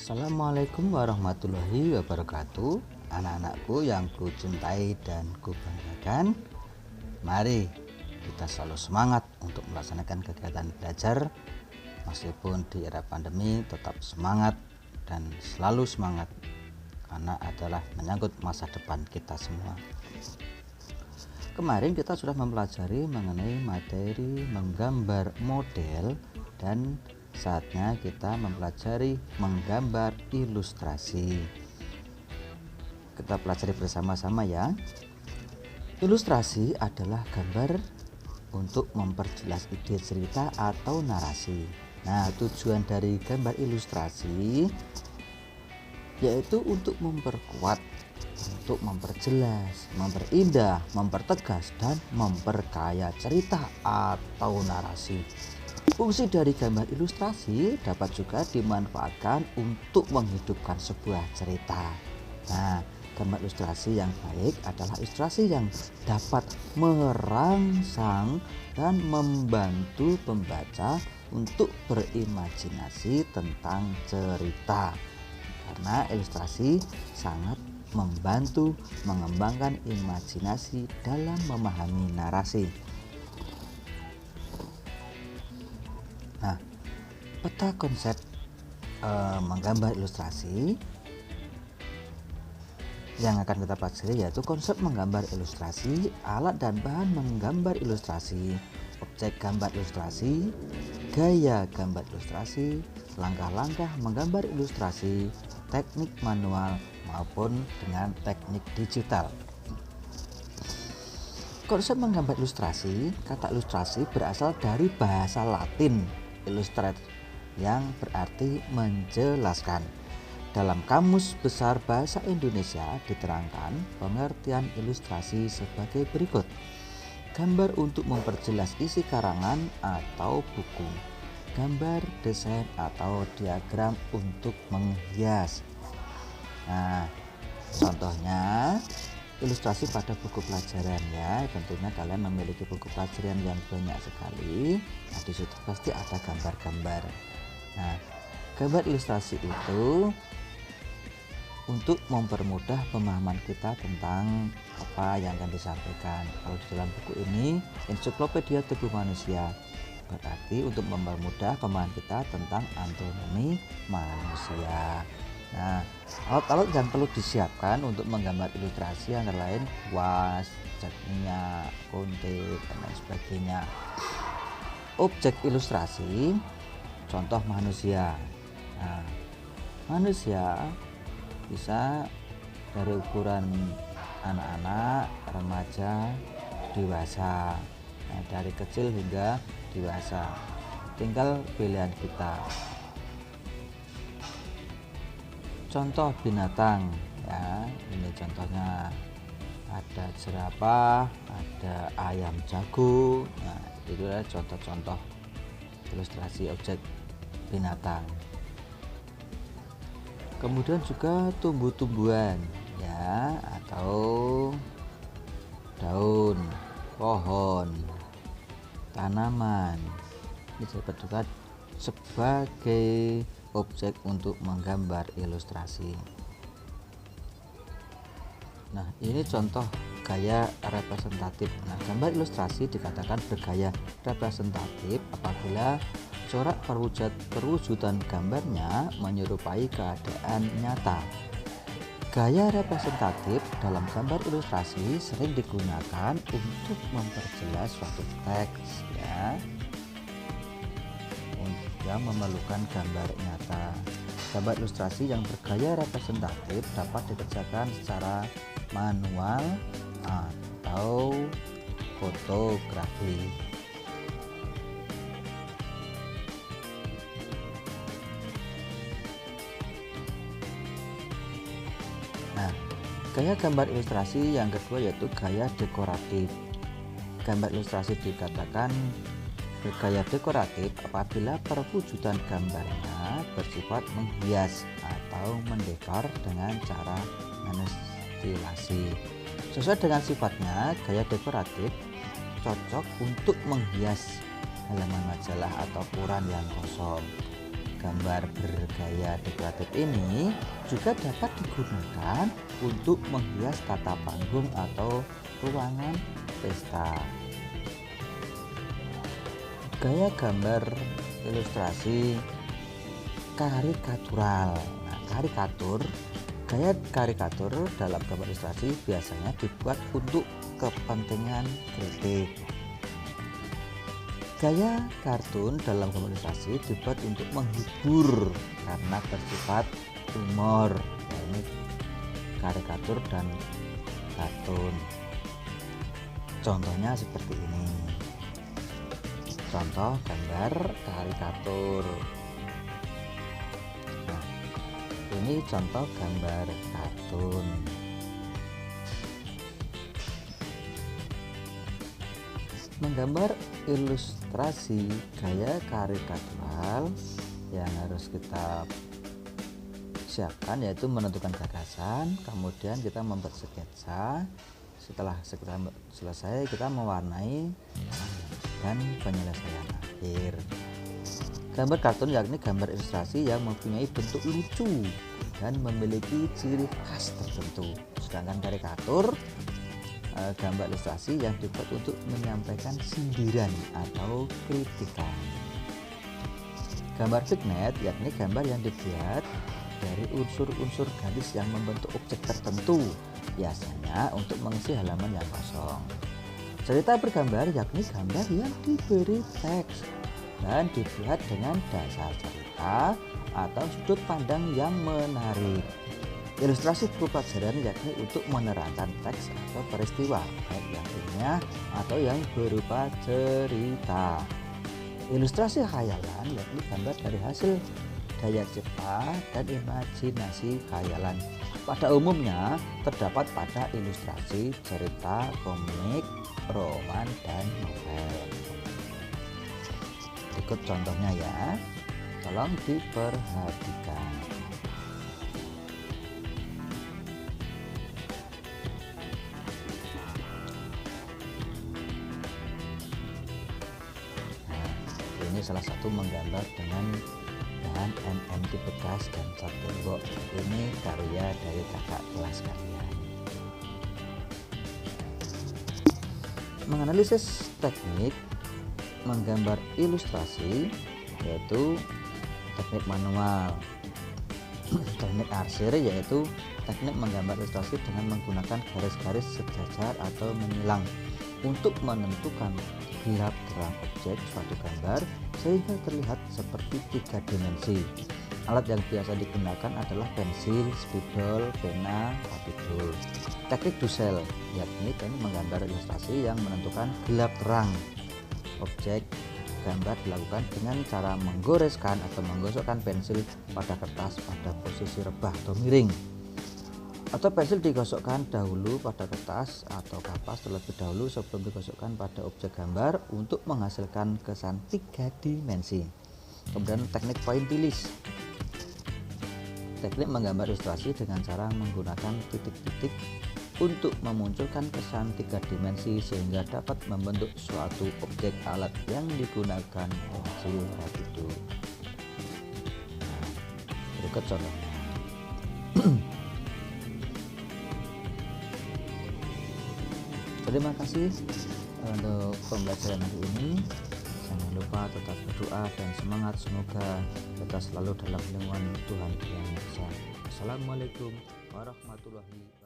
Assalamualaikum warahmatullahi wabarakatuh. Anak-anakku yang kucintai dan kubanggakan, mari kita selalu semangat untuk melaksanakan kegiatan belajar. Meskipun di era pandemi, tetap semangat dan selalu semangat, karena adalah menyangkut masa depan kita semua. Kemarin kita sudah mempelajari mengenai materi menggambar model, dan saatnya kita mempelajari menggambar ilustrasi. Kita pelajari bersama-sama ya. Ilustrasi adalah gambar untuk memperjelas ide cerita atau narasi. Nah, tujuan dari gambar ilustrasi yaitu untuk memperkuat, untuk memperjelas, memperindah, mempertegas, dan memperkaya cerita atau narasi. Fungsi dari gambar ilustrasi dapat juga dimanfaatkan untuk menghidupkan sebuah cerita. Nah, gambar ilustrasi yang baik adalah ilustrasi yang dapat merangsang dan membantu pembaca untuk berimajinasi tentang cerita. Karena ilustrasi sangat membantu mengembangkan imajinasi dalam memahami narasi. Nah, peta konsep menggambar ilustrasi yang akan kita pelajari yaitu konsep menggambar ilustrasi, alat dan bahan menggambar ilustrasi, objek gambar ilustrasi, gaya gambar ilustrasi, langkah-langkah menggambar ilustrasi, teknik manual maupun dengan teknik digital. Konsep menggambar ilustrasi, kata ilustrasi berasal dari bahasa Latin illustrate yang berarti menjelaskan. Dalam Kamus Besar Bahasa Indonesia diterangkan pengertian ilustrasi sebagai berikut: gambar untuk memperjelas isi karangan atau buku, gambar, desain atau diagram untuk menghias. Nah, contohnya ilustrasi pada buku pelajaran ya. Tentunya kalian memiliki buku pelajaran yang banyak sekali. Nah, di situ pasti ada gambar-gambar. Nah, gambar ilustrasi itu untuk mempermudah pemahaman kita tentang apa yang akan disampaikan. Kalau di dalam buku ini Ensiklopedia Tubuh Manusia, berarti untuk mempermudah pemahaman kita tentang anatomi manusia. Nah, alat-alat yang perlu disiapkan untuk menggambar ilustrasi antara lain kuas, cat minyak, kuntit, dan lain sebagainya. Objek ilustrasi, contoh manusia. Nah, manusia bisa dari ukuran anak-anak, remaja, dewasa. Nah, dari kecil hingga dewasa. Tinggal pilihan kita. Contoh binatang ya, ini contohnya ada jerapah, ada ayam jago. Nah, itu adalah contoh-contoh ilustrasi objek binatang. Kemudian juga tumbuh-tumbuhan ya, atau daun, pohon, tanaman. Ini dapat juga sebagai objek untuk menggambar ilustrasi. Nah, ini contoh gaya representatif. Nah, gambar ilustrasi dikatakan bergaya representatif apabila corak perwujudan gambarnya menyerupai keadaan nyata. Gaya representatif dalam gambar ilustrasi sering digunakan untuk memperjelas suatu teks ya, yang memerlukan gambar nyata. Gambar ilustrasi yang bergaya representatif dapat dikerjakan secara manual atau fotografi. Nah, gaya gambar ilustrasi yang kedua yaitu gaya dekoratif. Gambar ilustrasi dikatakan bergaya dekoratif apabila perwujudan gambarnya bersifat menghias atau mendekor dengan cara menstilasi. Sesuai dengan sifatnya, gaya dekoratif cocok untuk menghias halaman majalah atau koran yang kosong. gambar bergaya dekoratif ini juga dapat digunakan untuk menghias tata panggung atau ruangan pesta. Gaya gambar ilustrasi karikatural. Nah, gaya karikatur dalam gambar ilustrasi biasanya dibuat untuk kepentingan kritik. Gaya kartun dalam gambar ilustrasi dibuat untuk menghibur karena bersifat humor. Nah, ini karikatur dan kartun. Contohnya seperti ini. Contoh gambar karikatur. Nah, ini contoh gambar kartun. Menggambar ilustrasi gaya karikatural yang harus kita siapkan yaitu menentukan gagasan, kemudian kita membuat sketsa. Setelah selesai kita mewarnai dan penyelesaian akhir. Gambar kartun yakni gambar ilustrasi yang mempunyai bentuk lucu dan memiliki ciri khas tertentu. Sedangkan karikatur gambar ilustrasi yang dibuat untuk menyampaikan sindiran atau kritikan. Gambar vignette yakni gambar yang dibuat dari unsur-unsur garis yang membentuk objek tertentu, biasanya untuk mengisi halaman yang kosong. Cerita bergambar yakni gambar yang diberi teks dan dibuat dengan dasar cerita atau sudut pandang yang menarik. Ilustrasi buku pelajaran yakni untuk menerangkan teks atau peristiwa, baik yang ilmiah atau yang berupa cerita. Ilustrasi khayalan yakni gambar dari hasil daya cipta dan imajinasi khayalan. Pada umumnya terdapat pada ilustrasi cerita, komik, roman, dan novel. Berikut contohnya ya, tolong diperhatikan. Nah, ini salah satu menggambar dengan bahan MMT bekas dan cat tembok. Ini karya dari kakak kelas kalian. Menganalisis teknik menggambar ilustrasi yaitu teknik manual. Teknik arsir yaitu teknik menggambar ilustrasi dengan menggunakan garis-garis sejajar atau menyilang untuk menentukan gelap terang objek suatu gambar sehingga terlihat seperti 3 dimensi. Alat yang biasa digunakan adalah pensil, spidol, pena, spidol. Teknik Dussel yakni teknik menggambar ilustrasi yang menentukan gelap terang objek gambar dilakukan dengan cara menggoreskan atau menggosokkan pensil pada kertas pada posisi rebah atau miring, atau pensil digosokkan dahulu pada kertas atau kapas terlebih dahulu sebelum digosokkan pada objek gambar untuk menghasilkan kesan 3 dimensi. Kemudian teknik pointillis, teknik menggambar ilustrasi dengan cara menggunakan titik-titik untuk memunculkan kesan 3 dimensi sehingga dapat membentuk suatu objek. Alat yang digunakan pensil rapido. Nah, berikut contohnya. Terima kasih untuk pembelajaran hari ini. Jangan lupa tetap berdoa dan semangat. Semoga kita selalu dalam lindungan Tuhan Yang Esa. Assalamualaikum warahmatullahi wabarakatuh.